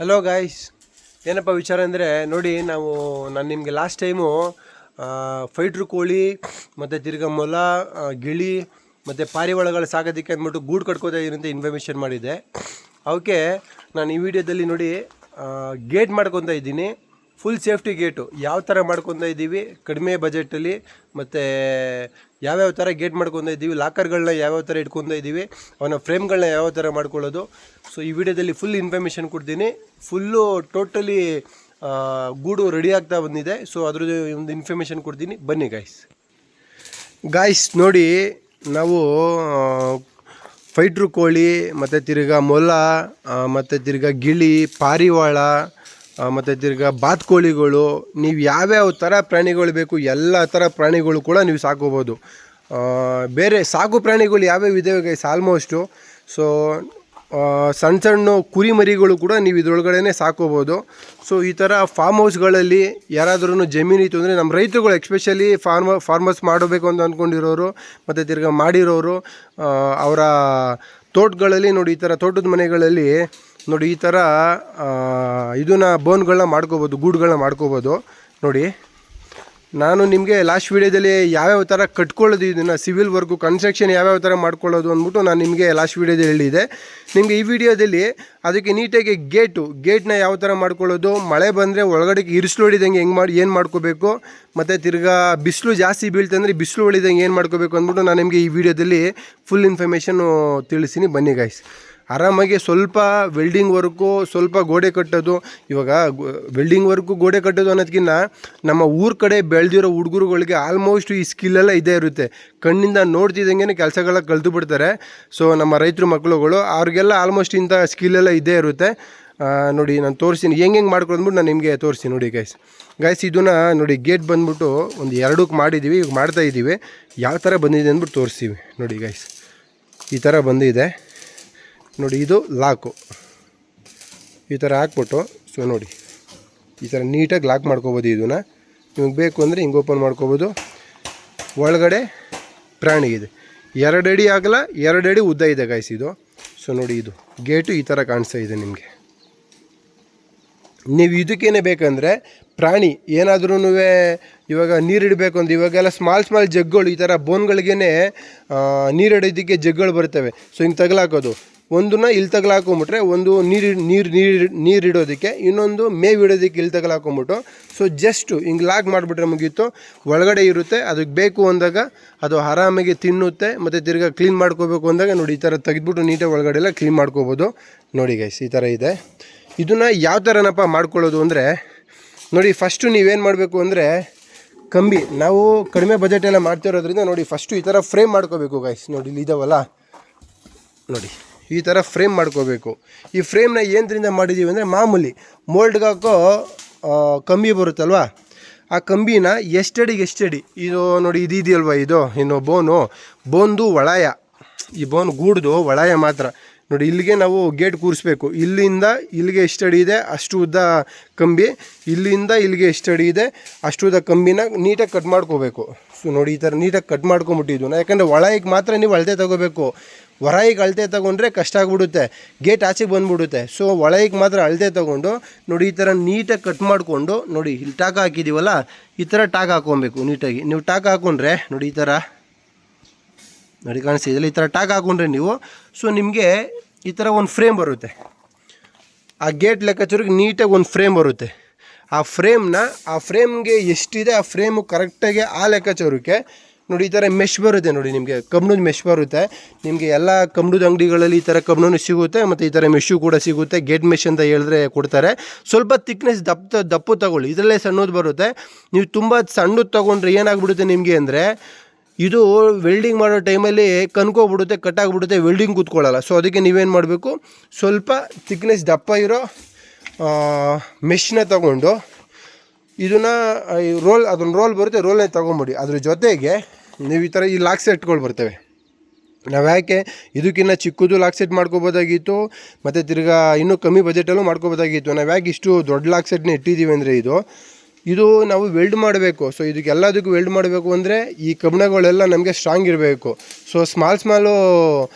Hello guys, ಏನಪ್ಪ ವಿಚಾರ ಅಂದರೆ ನೋಡಿ, ನಾನು ನಿಮಗೆ ಲಾಸ್ಟ್ ಟೈಮು ಫೈಟ್ರ್ ಕೋಳಿ ಮತ್ತು ತಿರ್ಗಾ ಮೊಲ, ಗಿಳಿ ಮತ್ತು ಪಾರಿವಾಳಗಳು ಸಾಕೋದಕ್ಕೆ ಅಂದ್ಬಿಟ್ಟು ಗೂಡು ಕಟ್ಕೋತಾ ಇರೋಂಥ ಇನ್ಫಾರ್ಮೇಷನ್ ಮಾಡಿದ್ದೆ. ಅವಕ್ಕೆ ನಾನು ಈ ವಿಡಿಯೋದಲ್ಲಿ ನೋಡಿ ಗೇಟ್ ಮಾಡ್ಕೊತಾ ಇದ್ದೀನಿ. ಫುಲ್ ಸೇಫ್ಟಿ ಗೇಟು ಯಾವ ಥರ ಮಾಡ್ಕೊತಾ ಇದ್ದೀವಿ ಕಡಿಮೆ ಬಜೆಟಲ್ಲಿ, ಮತ್ತು ಯಾವ್ಯಾವ ಥರ ಗೇಟ್ ಮಾಡ್ಕೊತಾ ಇದ್ದೀವಿ, ಲಾಕರ್ಗಳನ್ನ ಯಾವ್ಯಾವ ಥರ ಇಟ್ಕೊತಾ ಇದ್ದೀವಿ, ಅವನ ಫ್ರೇಮ್ಗಳನ್ನ ಯಾವ ಥರ ಮಾಡ್ಕೊಳ್ಳೋದು. ಸೊ ಈ ವಿಡಿಯೋದಲ್ಲಿ ಫುಲ್ ಇನ್ಫಾರ್ಮೇಷನ್ ಕೊಡ್ತೀನಿ. ಫುಲ್ಲು ಟೋಟಲಿ ಗೂಡು ರೆಡಿ ಆಗ್ತಾ ಬಂದಿದೆ. ಸೊ ಅದ್ರದ್ದು ಒಂದು ಇನ್ಫಾರ್ಮೇಷನ್ ಕೊಡ್ತೀನಿ, ಬನ್ನಿ ಗಾಯ್ಸ್. ನೋಡಿ, ನಾವು ಫೈಟ್ರು ಕೋಳಿ ಮತ್ತು ತಿರ್ಗಾ ಮೊಲ ಮತ್ತು ತಿರ್ಗಾ ಗಿಳಿ, ಪಾರಿವಾಳ ಮತ್ತು ತಿರ್ಗಾ ಬಾತುಕೋಳಿಗಳು, ನೀವು ಯಾವ್ಯಾವ ಥರ ಪ್ರಾಣಿಗಳು ಬೇಕು ಎಲ್ಲ ಥರ ಪ್ರಾಣಿಗಳು ಕೂಡ ನೀವು ಸಾಕೋಬೋದು. ಬೇರೆ ಸಾಕು ಪ್ರಾಣಿಗಳು ಯಾವ್ಯಾವ ಇದ್ದಾವೆ ಗೈಸ್ ಆಲ್ಮೋಸ್ಟು. ಸೊ ಸಣ್ಣ ಸಣ್ಣ ಕುರಿ ಮರಿಗಳು ಕೂಡ ನೀವು ಇದರೊಳಗಡೆ ಸಾಕೋಬೋದು. ಸೊ ಈ ಥರ ಫಾರ್ಮ್ ಹೌಸ್ಗಳಲ್ಲಿ ಯಾರಾದ್ರೂ ಜಮೀನಿತ್ತು ಅಂದರೆ, ನಮ್ಮ ರೈತರುಗಳು ಎಕ್ಸ್ಪೆಷಲಿ ಫಾರ್ಮರ್ಸ್ ಮಾಡಬೇಕು ಅಂತ ಅಂದ್ಕೊಂಡಿರೋರು ಮತ್ತು ತಿರ್ಗಾ ಮಾಡಿರೋರು, ಅವರ ತೋಟಗಳಲ್ಲಿ ನೋಡಿ, ಈ ಥರ ತೋಟದ ಮನೆಗಳಲ್ಲಿ ನೋಡಿ, ಈ ಥರ ಇದನ್ನ ಬೋನ್ಗಳನ್ನ ಮಾಡ್ಕೋಬೋದು, ಗೂಡುಗಳನ್ನ ಮಾಡ್ಕೋಬೋದು. ನೋಡಿ, ನಾನು ನಿಮಗೆ ಲಾಸ್ಟ್ ವೀಡಿಯೋದಲ್ಲಿ ಯಾವ್ಯಾವ ಥರ ಕಟ್ಕೊಳ್ಳೋದು, ಇದನ್ನು ಸಿವಿಲ್ ವರ್ಕು, ಕನ್ಸ್ಟ್ರಕ್ಷನ್ ಯಾವ್ಯಾವ ಥರ ಮಾಡ್ಕೊಳ್ಳೋದು ಅಂದ್ಬಿಟ್ಟು ನಾನು ನಿಮಗೆ ಲಾಸ್ಟ್ ವೀಡಿಯೋದಲ್ಲಿ ಹೇಳಿದೆ. ನಿಮಗೆ ಈ ವಿಡಿಯೋದಲ್ಲಿ ಅದಕ್ಕೆ ನೀಟಾಗಿ ಗೇಟ್ನ ಯಾವ ಥರ ಮಾಡ್ಕೊಳ್ಳೋದು, ಮಳೆ ಬಂದರೆ ಒಳಗಡೆಗೆ ಇರಿಸ್ಲು ಹೊಡಿದಂಗೆ ಏನು ಮಾಡ್ಕೋಬೇಕು, ಮತ್ತು ತಿರ್ಗಾ ಬಿಸಿಲು ಜಾಸ್ತಿ ಬೀಳ್ತಂದರೆ ಬಿಸಿಲು ಹೊಡಿದಂಗೆ ಏನು ಮಾಡ್ಕೋಬೇಕು ಅಂದ್ಬಿಟ್ಟು ನಾನು ನಿಮಗೆ ಈ ವಿಡಿಯೋದಲ್ಲಿ ಫುಲ್ ಇನ್ಫಾರ್ಮೇಷನ್ನು ತಿಳಿಸ್ತೀನಿ. ಬನ್ನಿ ಗಾಯ್ಸ್. ಆರಾಮಾಗಿ ಸ್ವಲ್ಪ ವೆಲ್ಡಿಂಗ್ ವರ್ಕು, ಸ್ವಲ್ಪ ಗೋಡೆ ಕಟ್ಟೋದು. ಇವಾಗ ವೆಲ್ಡಿಂಗ್ ವರ್ಕು, ಗೋಡೆ ಕಟ್ಟೋದು ಅನ್ನೋದಕ್ಕಿಂತ ನಮ್ಮ ಊರ ಕಡೆ ಬೆಳೆದಿರೋ ಹುಡುಗರುಗಳಿಗೆ ಆಲ್ಮೋಸ್ಟ್ ಈ ಸ್ಕಿಲ್ಲೆಲ್ಲ ಇದೇ ಇರುತ್ತೆ. ಕಣ್ಣಿಂದ ನೋಡ್ತಿದ್ದಂಗೆ ಕೆಲಸಗಳ ಕಲ್ತು ಬಿಡ್ತಾರೆ. ಸೊ ನಮ್ಮ ರೈತರು ಮಕ್ಕಳುಗಳು ಅವ್ರಿಗೆಲ್ಲ ಆಲ್ಮೋಸ್ಟ್ ಇಂಥ ಸ್ಕಿಲ್ಲೆಲ್ಲ ಇದೇ ಇರುತ್ತೆ. ನೋಡಿ, ನಾನು ತೋರಿಸ್ತೀನಿ ಹೆಂಗೆ ಮಾಡ್ಕೊಂಡ್ಬಿಟ್ಟು ನಾನು ನಿಮಗೆ ತೋರಿಸ್ತೀನಿ. ನೋಡಿ ಗಾಯ್ಸ್, ಇದನ್ನು ನೋಡಿ, ಗೇಟ್ ಬಂದ್ಬಿಟ್ಟು ಒಂದು 2ಕ್ಕೆ ಮಾಡಿದ್ದೀವಿ, ಈಗ ಮಾಡ್ತಾಯಿದ್ದೀವಿ. ಯಾವ ಥರ ಬಂದಿದೆ ಅಂದ್ಬಿಟ್ಟು ತೋರಿಸ್ತೀವಿ. ನೋಡಿ ಗಾಯ್ಸ್, ಈ ಥರ ಬಂದಿದೆ ನೋಡಿ. ಇದು ಲಾಕು ಈ ಥರ ಹಾಕ್ಬಿಟ್ಟು, ಸೊ ನೋಡಿ, ಈ ಥರ ನೀಟಾಗಿ ಲಾಕ್ ಮಾಡ್ಕೋಬೋದು. ಇದನ್ನು ನಿಮಗೆ ಬೇಕು ಅಂದರೆ ಹಿಂಗೆ ಓಪನ್ ಮಾಡ್ಕೋಬೋದು. ಒಳಗಡೆ ಪ್ರಾಣಿ ಇದೆ, 2 ಅಡಿ ಆಗಲ್ಲ, 2 ಅಡಿ ಉದ್ದ ಇದೆ ಗಾಯ್ಸ್ ಇದು. ಸೊ ನೋಡಿ, ಇದು ಗೇಟು ಈ ಥರ ಕಾಣಿಸ್ತಾ ಇದೆ ನಿಮಗೆ. ನೀವು ಇದಕ್ಕೇನೆ ಬೇಕಂದರೆ ಪ್ರಾಣಿ ಏನಾದ್ರೂ ಇವಾಗ ನೀರಿಡಬೇಕು ಅಂದ್ರೆ, ಇವಾಗೆಲ್ಲ ಸ್ಮಾಲ್ ಜಗ್ಗಳು, ಈ ಥರ ಬೋನ್ಗಳಿಗೇ ನೀರಿಡೋದಕ್ಕೆ ಜಗ್ಗಳು ಬರ್ತವೆ. ಸೊ ಹಿಂಗೆ ತಗಲಾಕೋದು, ಒಂದನ್ನ ಇಲ್ಲಿ ತಗಲಾಕೊಂಬಿಟ್ರೆ, ಒಂದು ನೀರಿಡೋದಕ್ಕೆ, ಇನ್ನೊಂದು ಮೇವಿಡೋದಕ್ಕೆ ಇಲ್ಲಿ ತಗಲಾಕೊಂಬಿಟ್ಟು, ಸೊ ಜಸ್ಟು ಹಿಂಗೆ ಲಾಕ್ ಮಾಡಿಬಿಟ್ರೆ ಮುಗೀತು. ಒಳಗಡೆ ಇರುತ್ತೆ, ಅದಕ್ಕೆ ಬೇಕು ಅಂದಾಗ ಅದು ಆರಾಮಾಗಿ ತಿನ್ನುತ್ತೆ. ಮತ್ತು ತಿರ್ಗಾ ಕ್ಲೀನ್ ಮಾಡ್ಕೋಬೇಕು ಅಂದಾಗ ನೋಡಿ, ಈ ಥರ ತೆಗೆದ್ಬಿಟ್ಟು ನೀಟಾಗಿ ಒಳಗಡೆ ಎಲ್ಲ ಕ್ಲೀನ್ ಮಾಡ್ಕೋಬೋದು. ನೋಡಿ ಗೈಸ್, ಈ ಥರ ಇದೆ. ಇದನ್ನು ಯಾವ ಥರನಪ್ಪ ಮಾಡ್ಕೊಳ್ಳೋದು ಅಂದರೆ, ನೋಡಿ, ಫಸ್ಟು ನೀವೇನು ಮಾಡಬೇಕು ಅಂದರೆ, ಕಂಬಿ, ನಾವು ಕಡಿಮೆ ಬಜೆಟೆಲ್ಲ ಮಾಡ್ತಿರೋದ್ರಿಂದ ನೋಡಿ, ಫಸ್ಟು ಈ ಥರ ಫ್ರೇಮ್ ಮಾಡ್ಕೋಬೇಕು ಗೈಸ್. ನೋಡಿ, ಇಲ್ಲಿ ಇದಾವಲ್ಲ, ನೋಡಿ ಈ ಥರ ಫ್ರೇಮ್ ಮಾಡ್ಕೋಬೇಕು. ಈ ಫ್ರೇಮ್ನ ಏನರಿಂದ ಮಾಡಿದ್ದೀವಿ ಅಂದರೆ, ಮಾಮೂಲಿ ಮೋಲ್ಡ್ಗೆ ಹಾಕೋ ಕಂಬಿ ಬರುತ್ತಲ್ವ, ಆ ಕಂಬಿನ ಎಷ್ಟಡಿ ಇದು ನೋಡಿ, ಇದು ಇದೆಯಲ್ವ, ಇದು ಇನ್ನು ಬೋನ್ದು ಒಳಾಯ, ಈ ಬೋನ್ ಗೂಡ್ದು ಒಳಾಯ ಮಾತ್ರ. ನೋಡಿ, ಇಲ್ಲಿಗೆ ನಾವು ಗೇಟ್ ಕೂರಿಸ್ಬೇಕು. ಇಲ್ಲಿಂದ ಇಲ್ಲಿಗೆ ಎಷ್ಟು ಅಡಿ ಇದೆ ಅಷ್ಟು ಉದ್ದ ಕಂಬಿ, ಇಲ್ಲಿಂದ ಇಲ್ಲಿಗೆ ಎಷ್ಟು ಅಡಿ ಇದೆ ಅಷ್ಟು ಉದ್ದ ಕಂಬಿನ ನೀಟಾಗಿ ಕಟ್ ಮಾಡ್ಕೋಬೇಕು. ಸೊ ನೋಡಿ, ಈ ಥರ ನೀಟಾಗಿ ಕಟ್ ಮಾಡ್ಕೊಂಬಿಟ್ಟಿದ್ವು. ಯಾಕಂದರೆ ಒಳಗೆ ಮಾತ್ರ ನೀವು ಅಳತೆ ತೊಗೋಬೇಕು. ಹೊರಗೆ ಅಳತೆ ತೊಗೊಂಡ್ರೆ ಕಷ್ಟ ಆಗಿಬಿಡುತ್ತೆ, ಗೇಟ್ ಆಚೆಗೆ ಬಂದುಬಿಡುತ್ತೆ. ಸೊ ಒಳಗೆ ಮಾತ್ರ ಅಳತೆ ತೊಗೊಂಡು ನೋಡಿ, ಈ ಥರ ನೀಟಾಗಿ ಕಟ್ ಮಾಡಿಕೊಂಡು, ನೋಡಿ ಇಲ್ಲಿ ಟಾಕ್ ಹಾಕಿದ್ದೀವಲ್ಲ, ಈ ಥರ ಟಾಕ್ ಹಾಕ್ಕೊಬೇಕು ನೀಟಾಗಿ. ನೀವು ಟಾಕ್ ಹಾಕ್ಕೊಂಡ್ರೆ ನೋಡಿ, ಈ ಥರ ನೋಡಿ ಕಾಣಿಸ್ತಿದೆಯಲ್ಲ, ಈ ಥರ ಟಾಕ್ ಹಾಕ್ಕೊಂಡ್ರೆ ನೀವು, ಸೊ ನಿಮಗೆ ಈ ಥರ ಒಂದು ಫ್ರೇಮ್ ಬರುತ್ತೆ. ಆ ಗೇಟ್ ಲೆಕ್ಕಾಚಾರಕ್ಕೆ ನೀಟಾಗಿ ಒಂದು ಫ್ರೇಮ್ ಬರುತ್ತೆ. ಆ ಫ್ರೇಮ್ಗೆ ಎಷ್ಟಿದೆ ಆ ಫ್ರೇಮು ಕರೆಕ್ಟಾಗಿ ಆ ಲೆಕ್ಕಾಚಾರಕ್ಕೆ ನೋಡಿ, ಈ ಥರ ಮೆಶ್ ಬರುತ್ತೆ. ನೋಡಿ, ನಿಮಗೆ ಕಬ್ಣದ ಮೆಶ್ ಬರುತ್ತೆ. ನಿಮಗೆ ಎಲ್ಲ ಕಬ್ಣದ ಅಂಗಡಿಗಳಲ್ಲಿ ಈ ಥರ ಕಬ್ಣನೂ ಸಿಗುತ್ತೆ, ಮತ್ತು ಈ ಥರ ಮೆಶ್ಶು ಕೂಡ ಸಿಗುತ್ತೆ. ಗೇಟ್ ಮೆಶ್ ಅಂತ ಹೇಳಿದ್ರೆ ಕೊಡ್ತಾರೆ. ಸ್ವಲ್ಪ ತಿಕ್ನೆಸ್ ದಪ್ಪು ತಗೊಳ್ಳಿ, ಇದರಲ್ಲೇ ಸಣ್ಣದು ಬರುತ್ತೆ. ನೀವು ತುಂಬ ಸಣ್ಣದು ತೊಗೊಂಡ್ರೆ ಏನಾಗ್ಬಿಡುತ್ತೆ ನಿಮಗೆ ಅಂದರೆ, ಇದು ವೆಲ್ಡಿಂಗ್ ಮಾಡೋ ಟೈಮಲ್ಲಿ ಕನ್ಕೋಗ್ಬಿಡುತ್ತೆ, ಕಟ್ಟಾಗ್ಬಿಡುತ್ತೆ, ವೆಲ್ಡಿಂಗ್ ಕೂತ್ಕೊಳ್ಳಲ್ಲ. ಸೊ ಅದಕ್ಕೆ ನೀವೇನು ಮಾಡಬೇಕು, ಸ್ವಲ್ಪ ತಿಕ್ನೆಸ್ ದಪ್ಪ ಇರೋ ಮೆಶ್ನ ತಗೊಂಡು ಇದನ್ನು ಅದೊಂದು ರೋಲ್ ಬರುತ್ತೆ, ರೋಲ್ನೇ ತೊಗೊಂಬಿಡಿ. ಅದ್ರ ಜೊತೆಗೆ ನೀವು ಈ ಥರ ಈ ಲಾಕ್ ಸೆಟ್ಗಳು ಬರ್ತವೆ. ನಾವು ಯಾಕೆ ಇದಕ್ಕಿಂತ ಚಿಕ್ಕದು ಲಾಕ್ ಸೆಟ್ ಮಾಡ್ಕೋಬೋದಾಗಿತ್ತು, ಮತ್ತು ತಿರ್ಗಾ ಇನ್ನೂ ಕಮ್ಮಿ ಬಜೆಟಲ್ಲೂ ಮಾಡ್ಕೋಬೋದಾಗಿತ್ತು. ನಾವು ಯಾಕೆ ಇಷ್ಟು ದೊಡ್ಡ ಲಾಕ್ ಸೆಟ್ನ ಇಟ್ಟಿದ್ದೀವಿ ಅಂದರೆ, ಇದು ನಾವು ವೆಲ್ಡ್ ಮಾಡಬೇಕು. ಸೊ ಇದಕ್ಕೆಲ್ಲದಕ್ಕೂ ವೆಲ್ಡ್ ಮಾಡಬೇಕು ಅಂದರೆ ಈ ಕಬ್ಣಗಳೆಲ್ಲ ನಮಗೆ ಸ್ಟ್ರಾಂಗ್ ಇರಬೇಕು. ಸೊ ಸ್ಮಾಲು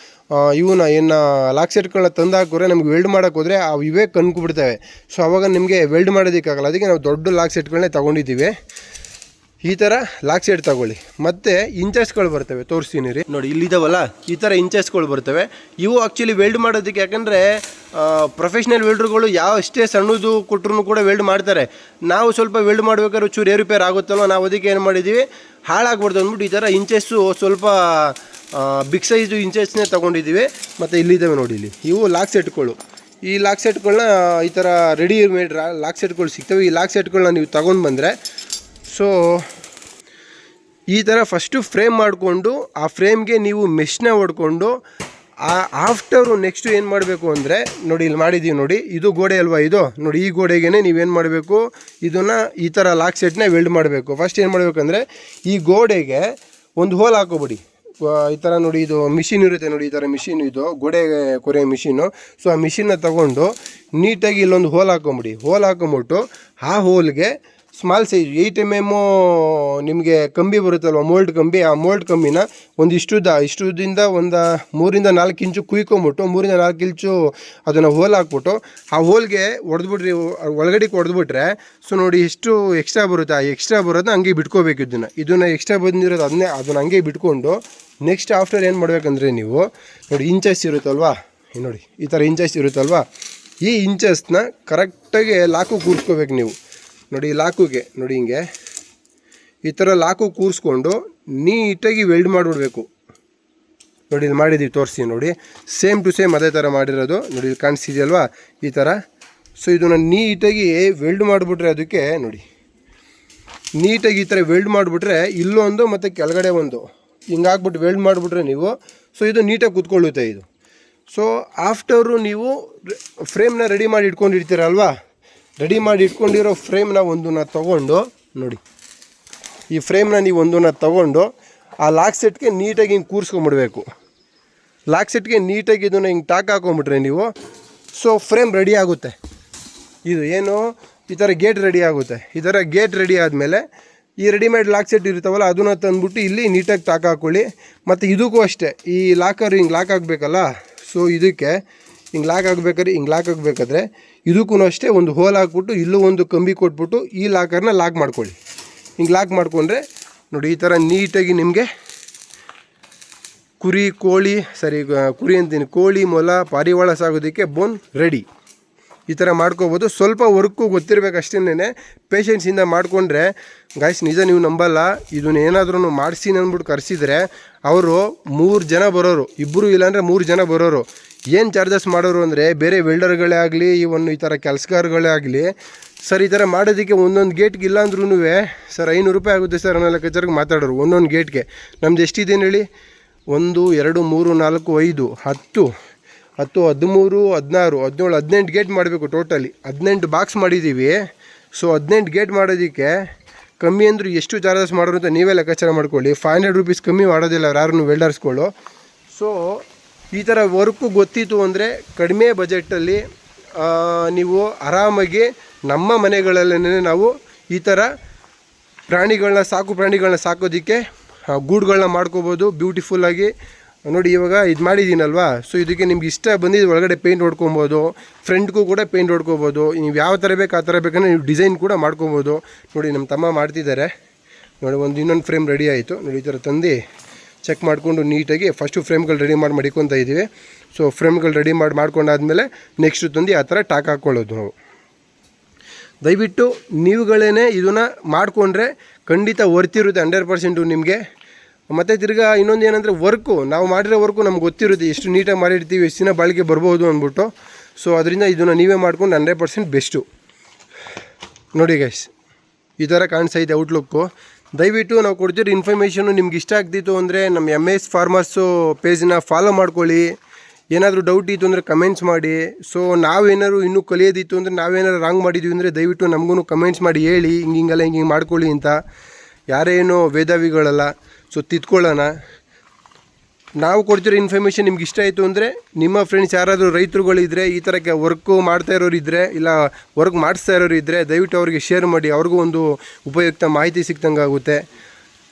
ಇವನ್ನ ಏನು ಲಾಕ್ ಸೆಟ್ಗಳನ್ನ ತಂದು ಹಾಕಿದ್ರೆ ನಮ್ಗೆ ವೆಲ್ಡ್ ಮಾಡೋಕೆ ಹೋದರೆ ಅವು ಇವೇ ಕನ್ಕೊಬಿಡ್ತವೆ. ಸೊ ಅವಾಗ ನಿಮಗೆ ವೆಲ್ಡ್ ಮಾಡೋದಕ್ಕಾಗಲ್ಲ. ಅದಕ್ಕೆ ನಾವು ದೊಡ್ಡ ಲಾಕ್ ಸೆಟ್ಗಳನ್ನೇ ತೊಗೊಂಡಿದ್ದೀವಿ. ಈ ಥರ ಲಾಕ್ ಸೆಟ್ ತಗೊಳ್ಳಿ. ಮತ್ತು ಇಂಚಸ್ಗಳು ಬರ್ತವೆ, ತೋರಿಸ್ತೀನಿ ರೀ. ನೋಡಿ ಇಲ್ಲಿದ್ದಾವಲ್ಲ, ಈ ಥರ ಇಂಚಸ್ಗಳು ಬರ್ತವೆ. ಇವು ಆ್ಯಕ್ಚುಲಿ ವೆಲ್ಡ್ ಮಾಡೋದಕ್ಕೆ, ಯಾಕಂದರೆ ಪ್ರೊಫೆಷ್ನಲ್ ವೆಲ್ಡ್ರುಗಳು ಯಾವ ಅಷ್ಟೇ ಸಣ್ಣದು ಕೊಟ್ಟರು ಕೂಡ ವೆಲ್ಡ್ ಮಾಡ್ತಾರೆ. ನಾವು ಸ್ವಲ್ಪ ವೆಲ್ಡ್ ಮಾಡ್ಬೇಕಾದ್ರೆ ಚೂರು ಏರುಪೇರು ಆಗುತ್ತಲ್ವ, ನಾವು ಅದಕ್ಕೆ ಏನು ಮಾಡಿದ್ದೀವಿ, ಹಾಳಾಗ್ಬಾರ್ದು ಅಂದ್ಬಿಟ್ಟು ಈ ಥರ ಇಂಚಸ್ಸು ಸ್ವಲ್ಪ ಬಿಗ್ ಸೈಜು ಇಂಚಸ್ನೇ ತೊಗೊಂಡಿದ್ದೀವಿ. ಮತ್ತು ಇಲ್ಲಿದ್ದಾವೆ ನೋಡಿ, ಇಲ್ಲಿ ಇವು ಲಾಕ್ ಸೆಟ್ಗಳು. ಈ ಲಾಕ್ ಸೆಟ್ಗಳನ್ನ ಈ ಥರ ರೆಡಿ ಮೇಡ್ ಲಾಕ್ ಸೆಟ್ಗಳು ಸಿಗ್ತವೆ. ಈ ಲಾಕ್ ಸೆಟ್ಗಳನ್ನ ನೀವು ತೊಗೊಂಡು ಬಂದರೆ, ಸೊ ಈ ಥರ ಫಸ್ಟು ಫ್ರೇಮ್ ಮಾಡಿಕೊಂಡು ಆ ಫ್ರೇಮ್ಗೆ ನೀವು ಮೆಶ್ನ ಹೊಡ್ಕೊಂಡು ಆಫ್ಟರು ನೆಕ್ಸ್ಟು ಏನು ಮಾಡಬೇಕು ಅಂದರೆ, ನೋಡಿ ಇಲ್ಲಿ ಮಾಡಿದ್ದೀವಿ ನೋಡಿ, ಇದು ಗೋಡೆ ಅಲ್ವಾ ಇದು, ನೋಡಿ ಈ ಗೋಡೆಗೆ ನೀವೇನು ಮಾಡಬೇಕು, ಇದನ್ನು ಈ ಥರ ಲಾಕ್ ಸೆಟ್ನ ವೆಲ್ಡ್ ಮಾಡಬೇಕು. ಫಸ್ಟ್ ಏನು ಮಾಡಬೇಕಂದ್ರೆ, ಈ ಗೋಡೆಗೆ ಒಂದು ಹೋಲ್ ಹಾಕೋಬಿಡಿ. ಈ ಥರ ನೋಡಿ, ಇದು ಮಿಷಿನ್ ಇರುತ್ತೆ ನೋಡಿ, ಈ ಥರ ಮಿಷಿನ್, ಇದು ಗೋಡೆ ಕೊರೆಯೋ ಮಿಷಿನು. ಸೊ ಆ ಮಿಷಿನ್ನ ತೊಗೊಂಡು ನೀಟಾಗಿ ಇಲ್ಲೊಂದು ಹೋಲ್ ಹಾಕೊಂಬಿಡಿ. ಹೋಲ್ ಹಾಕೊಂಬಿಟ್ಟು ಆ ಹೋಲ್ಗೆ ಸ್ಮಾಲ್ ಸೈಜ್ 8 mm ನಿಮಗೆ ಕಂಬಿ ಬರುತ್ತಲ್ವ, ಮೋಲ್ಡ್ ಕಂಬಿ, ಆ ಮೋಲ್ಡ್ ಕಂಬಿನ ಒಂದು ಇಷ್ಟುದಿಂದ ಒಂದು 3 to 4 ಇಂಚು ಕುಯ್ಕೊಂಬಿಟ್ಟು 3 to 4 ಇಂಚು ಅದನ್ನು ಹೋಲ್ ಹಾಕ್ಬಿಟ್ಟು ಆ ಹೋಲ್ಗೆ ಹೊಡೆದ್ಬಿಟ್ರಿ, ಒಳಗಡೆಗೆ ಹೊಡೆದ್ಬಿಟ್ರೆ ಸೊ ನೋಡಿ ಎಷ್ಟು ಎಕ್ಸ್ಟ್ರಾ ಬರುತ್ತೆ. ಆ ಎಕ್ಸ್ಟ್ರಾ ಬರೋದನ್ನ ಹಂಗೆ ಬಿಟ್ಕೋಬೇಕು. ಇದನ್ನು ಎಕ್ಸ್ಟ್ರಾ ಬಂದಿರೋದು ಅದನ್ನು ಹಂಗೆ ಬಿಟ್ಕೊಂಡು ನೆಕ್ಸ್ಟ್ ಆಫ್ಟರ್ ಏನು ಮಾಡಬೇಕಂದ್ರೆ, ನೀವು ನೋಡಿ ಇಂಚಸ್ ಇರುತ್ತಲ್ವಾ, ನೋಡಿ ಈ ಥರ ಇಂಚಸ್ ಇರುತ್ತಲ್ವಾ, ಈ ಇಂಚಸ್ನ ಕರೆಕ್ಟಾಗಿ ಲಾಕು ಕೂರಿಸ್ಕೋಬೇಕು ನೀವು. ನೋಡಿ ಲಾಕುಗೆ ನೋಡಿ ಹಿಂಗೆ ಈ ಥರ ಲಾಕು ಕೂರಿಸ್ಕೊಂಡು ನೀಟಾಗಿ ವೆಲ್ಡ್ ಮಾಡಿಬಿಡ್ಬೇಕು. ನೋಡಿ ಇಲ್ಲಿ ಮಾಡಿದ್ದೀವಿ, ತೋರಿಸಿ ನೋಡಿ, ಸೇಮ್ ಟು ಸೇಮ್ ಅದೇ ಥರ ಮಾಡಿರೋದು. ನೋಡಿ ಇಲ್ಲಿ ಕಾಣಿಸ್ತಿದೆಯಲ್ವಾ ಈ ಥರ. ಸೊ ಇದನ್ನು ನೀಟಾಗಿ ವೆಲ್ಡ್ ಮಾಡಿಬಿಟ್ರೆ, ಅದಕ್ಕೆ ನೋಡಿ ನೀಟಾಗಿ ಈ ಥರ ವೆಲ್ಡ್ ಮಾಡಿಬಿಟ್ರೆ ಇಲ್ಲೊಂದು ಮತ್ತು ಕೆಳಗಡೆ ಒಂದು ಹಿಂಗಾಗ್ಬಿಟ್ಟು ವೆಲ್ಡ್ ಮಾಡಿಬಿಟ್ರೆ ನೀವು, ಸೊ ಇದು ನೀಟಾಗಿ ಕೂತ್ಕೊಳ್ಳುತ್ತೆ ಇದು. ಸೊ ಆಫ್ಟರು ನೀವು ಫ್ರೇಮ್ನ ರೆಡಿ ಮಾಡಿ ಇಟ್ಕೊಂಡಿರ್ತೀರಲ್ವಾ, ರೆಡಿ ಮಾಡಿ ಇಟ್ಕೊಂಡಿರೋ ಫ್ರೇಮ್ನ ಒಂದನ್ನ ತೊಗೊಂಡು ನೋಡಿ, ಈ ಫ್ರೇಮ್ನ ನೀವು ಒಂದನ್ನ ತೊಗೊಂಡು ಆ ಲಾಕ್ ಸೆಟ್ಗೆ ನೀಟಾಗಿ ಹಿಂಗೆ ಕೂರಿಸ್ಕೊಂಬಿಡ್ಬೇಕು. ಲಾಕ್ ಸೆಟ್ಗೆ ನೀಟಾಗಿ ಇದನ್ನು ಹಿಂಗೆ ಟಾಕ್ ಹಾಕೊಂಬಿಟ್ರೆ ನೀವು, ಸೊ ಫ್ರೇಮ್ ರೆಡಿ ಆಗುತ್ತೆ. ಇದು ಏನು ಈ ಥರ ಗೇಟ್ ರೆಡಿ ಆಗುತ್ತೆ. ಈ ಥರ ಗೇಟ್ ರೆಡಿ ಆದಮೇಲೆ ಈ ರೆಡಿಮೇಡ್ ಲಾಕ್ ಸೆಟ್ ಇರ್ತಾವಲ್ಲ, ಅದನ್ನು ತಂದುಬಿಟ್ಟು ಇಲ್ಲಿ ನೀಟಾಗಿ ಟಾಕ್ ಹಾಕ್ಕೊಳ್ಳಿ. ಮತ್ತು ಇದಕ್ಕೂ ಅಷ್ಟೇ, ಈ ಲಾಕರ್ ಹಿಂಗೆ ಲಾಕ್ ಆಗಬೇಕಲ್ಲ, ಸೊ ಇದಕ್ಕೆ ಹಿಂಗೆ ಲಾಕ್ ಆಗಬೇಕಾದ್ರೆ ಇದಕ್ಕೂ ಅಷ್ಟೇ ಒಂದು ಹೋಲ್ ಹಾಕ್ಬಿಟ್ಟು ಇಲ್ಲೂ ಒಂದು ಕಂಬಿ ಕೊಟ್ಬಿಟ್ಟು ಈ ಲಾಕರ್ನ ಲಾಕ್ ಮಾಡ್ಕೊಳ್ಳಿ. ಹಿಂಗೆ ಲಾಕ್ ಮಾಡಿಕೊಂಡ್ರೆ ನೋಡಿ ಈ ಥರ ನೀಟಾಗಿ ನಿಮಗೆ ಕೋಳಿ, ಮೊಲ, ಪಾರಿವಾಳ ಸಾಗೋದಕ್ಕೆ ಬೋನ್ ರೆಡಿ. ಈ ಥರ ಮಾಡ್ಕೋಬೋದು. ಸ್ವಲ್ಪ ವರ್ಕು ಗೊತ್ತಿರಬೇಕು ಅಷ್ಟೇನೆ, ಪೇಷನ್ಸಿಂದ ಮಾಡಿಕೊಂಡ್ರೆ ಗಾಯ್ಸ್ ನಿಜ ನೀವು ನಂಬಲ್ಲ. ಇದನ್ನ ಏನಾದ್ರೂ ಮಾಡಿಸಿ ಅಂದ್ಬಿಟ್ಟು ಕರೆಸಿದ್ರೆ ಅವರು 3 ಜನ ಬರೋರು, 2 ಇಲ್ಲಾಂದರೆ 3 ಜನ ಬರೋರು. ಏನು ಚಾರ್ಜಸ್ ಮಾಡೋರು ಅಂದರೆ, ಬೇರೆ ವೆಲ್ಡರ್ಗಳೇ ಆಗಲಿ, ಈ ಥರ ಕೆಲಸಗಾರಗಳೇ ಆಗಲಿ, ಸರ್ ಈ ಥರ ಮಾಡೋದಕ್ಕೆ ಒಂದೊಂದು ಗೇಟ್ಗೆ ಇಲ್ಲಾಂದ್ರೂ ಸರ್ 500 ರೂಪಾಯಿ ಆಗುತ್ತೆ ಸರ್ ಅನ್ನೋ ಲೆಕ್ಕಾಚಾರಕ್ಕೆ ಮಾತಾಡೋರು. ಒಂದೊಂದು ಗೇಟ್ಗೆ ನಮ್ದು ಎಷ್ಟಿದೇನು ಹೇಳಿ, 1, 2, 3, 4, 5, 10, 13, 16, 17, 18 ಗೇಟ್ ಮಾಡಬೇಕು. ಟೋಟಲಿ 18 ಬಾಕ್ಸ್ ಮಾಡಿದ್ದೀವಿ. ಸೊ 18 ಗೇಟ್ ಮಾಡೋದಕ್ಕೆ ಕಮ್ಮಿ ಅಂದರೂ ಎಷ್ಟು ಚಾರ್ಜಸ್ ಮಾಡೋರು ಅಂತ ನೀವೇ ಲೆಕ್ಕಾಚಾರ ಮಾಡ್ಕೊಳ್ಳಿ. 500 ರೂಪೀಸ್ ಕಮ್ಮಿ ಮಾಡೋದಿಲ್ಲ ಯಾರು ವೆಲ್ಡರ್ಸ್ಗಳು. ಸೊ ಈ ಥರ ವರ್ಕು ಗೊತ್ತಿತ್ತು ಅಂದರೆ ಕಡಿಮೆ ಬಜೆಟಲ್ಲಿ ನೀವು ಆರಾಮಾಗಿ ನಮ್ಮ ಮನೆಗಳಲ್ಲೇ ನಾವು ಈ ಥರ ಸಾಕು ಪ್ರಾಣಿಗಳನ್ನ ಸಾಕೋದಕ್ಕೆ ಗೂಡುಗಳನ್ನ ಮಾಡ್ಕೋಬೋದು ಬ್ಯೂಟಿಫುಲ್ಲಾಗಿ. ನೋಡಿ ಇವಾಗ ಇದು ಮಾಡಿದ್ದೀನಲ್ವಾ, ಸೊ ಇದಕ್ಕೆ ನಿಮ್ಗೆ ಇಷ್ಟ ಬಂದಿದ್ದು ಒಳಗಡೆ ಪೇಂಟ್ ಹೊಡ್ಕೊಬೋದು, ಫ್ರಂಟ್ಗೂ ಕೂಡ ಪೇಂಟ್ ಹೊಡ್ಕೊಬೋದು. ನೀವು ಯಾವ ಥರ ಬೇಕು ಆ ಥರ ಬೇಕಂದ್ರೆ ನೀವು ಡಿಸೈನ್ ಕೂಡ ಮಾಡ್ಕೊಬೋದು. ನೋಡಿ ನಮ್ಮ ತಮ್ಮ ಮಾಡ್ತಿದ್ದಾರೆ ನೋಡಿ, ಇನ್ನೊಂದು ಫ್ರೇಮ್ ರೆಡಿ ಆಯಿತು ನೋಡಿ. ಈ ಥರ ತಂದು ಚೆಕ್ ಮಾಡಿಕೊಂಡು ನೀಟಾಗಿ ಫಸ್ಟು ಫ್ರೇಮ್ಗಳು ರೆಡಿ ಮಾಡ್ಕೊತಾ ಇದ್ದೀವಿ. ಸೊ ಫ್ರೇಮ್ಗಳು ರೆಡಿ ಮಾಡ್ಕೊಂಡಾದ್ಮೇಲೆ ನೆಕ್ಸ್ಟು ತಂದು ಆ ಥರ ಟಾಕ್ ಹಾಕ್ಕೊಳ್ಳೋದು ನಾವು. ದಯವಿಟ್ಟು ನೀವುಗಳೇ ಇದನ್ನು ಮಾಡಿಕೊಂಡ್ರೆ ಖಂಡಿತ ವರ್ತಿರುತ್ತೆ 100% ನಿಮಗೆ. ಮತ್ತು ತಿರ್ಗಾ ಇನ್ನೊಂದು ಏನಂದರೆ ನಾವು ಮಾಡಿರೋ ವರ್ಕು ನಮ್ಗೆ ಗೊತ್ತಿರುತ್ತೆ, ಎಷ್ಟು ನೀಟಾಗಿ ಮಾಡಿರ್ತೀವಿ, ಎಷ್ಟು ದಿನ ಬಾಳಿಕೆ ಬರ್ಬೋದು ಅಂದ್ಬಿಟ್ಟು. ಸೊ ಅದರಿಂದ ಇದನ್ನು ನೀವೇ ಮಾಡ್ಕೊಂಡು 100% ಬೆಸ್ಟು. ನೋಡಿ ಗೈಸ್ ಈ ಥರ ಕಾಣಿಸ್ತೈತೆ ಔಟ್ಲುಕ್ಕು. ದಯವಿಟ್ಟು ನಾವು ಕೊಡ್ತಿರೋ ಇನ್ಫಾರ್ಮೇಷನು ನಿಮ್ಗೆ ಇಷ್ಟ ಆಗ್ತಿತ್ತು ಅಂದರೆ ನಮ್ಮ MS ಫಾರ್ಮರ್ಸು ಪೇಜನ್ನ ಫಾಲೋ ಮಾಡ್ಕೊಳ್ಳಿ. ಏನಾದರೂ ಡೌಟ್ ಇತ್ತು ಅಂದರೆ ಕಮೆಂಟ್ಸ್ ಮಾಡಿ. ಸೊ ನಾವೇನಾದ್ರು ಇನ್ನೂ ಕಲಿಯೋದಿತ್ತು ಅಂದರೆ ನಾವೇನಾದ್ರು ರಾಂಗ್ ಮಾಡಿದ್ವಿ ಅಂದರೆ ದಯವಿಟ್ಟು ನಮಗೂ ಕಮೆಂಟ್ಸ್ ಮಾಡಿ ಹೇಳಿ, ಹಿಂಗೆ ಮಾಡ್ಕೊಳ್ಳಿ ಅಂತ. ಯಾರೇನೋ ವೇದಾವಿಗಳಲ್ಲ, ಸೊ ತಿದ್ಕೊಳ್ಳೋಣ. ನಾವು ಕೊಡ್ತಿರೋ ಇನ್ಫಾರ್ಮೇಷನ್ ನಿಮ್ಗೆ ಇಷ್ಟ ಆಯಿತು ಅಂದರೆ ನಿಮ್ಮ ಫ್ರೆಂಡ್ಸ್ ಯಾರಾದರೂ ರೈತರುಗಳಿದ್ದರೆ, ಈ ಥರಕ್ಕೆ ವರ್ಕು ಮಾಡ್ತಾ ಇರೋರು ಇದ್ದರೆ, ಇಲ್ಲ ವರ್ಕ್ ಮಾಡಿಸ್ತಾ ಇರೋರು ಇದ್ದರೆ ದಯವಿಟ್ಟು ಅವರಿಗೆ ಶೇರ್ ಮಾಡಿ, ಅವ್ರಿಗೂ ಒಂದು ಉಪಯುಕ್ತ ಮಾಹಿತಿ ಸಿಕ್ತಂಗೆ ಆಗುತ್ತೆ.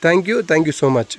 Thank you so much.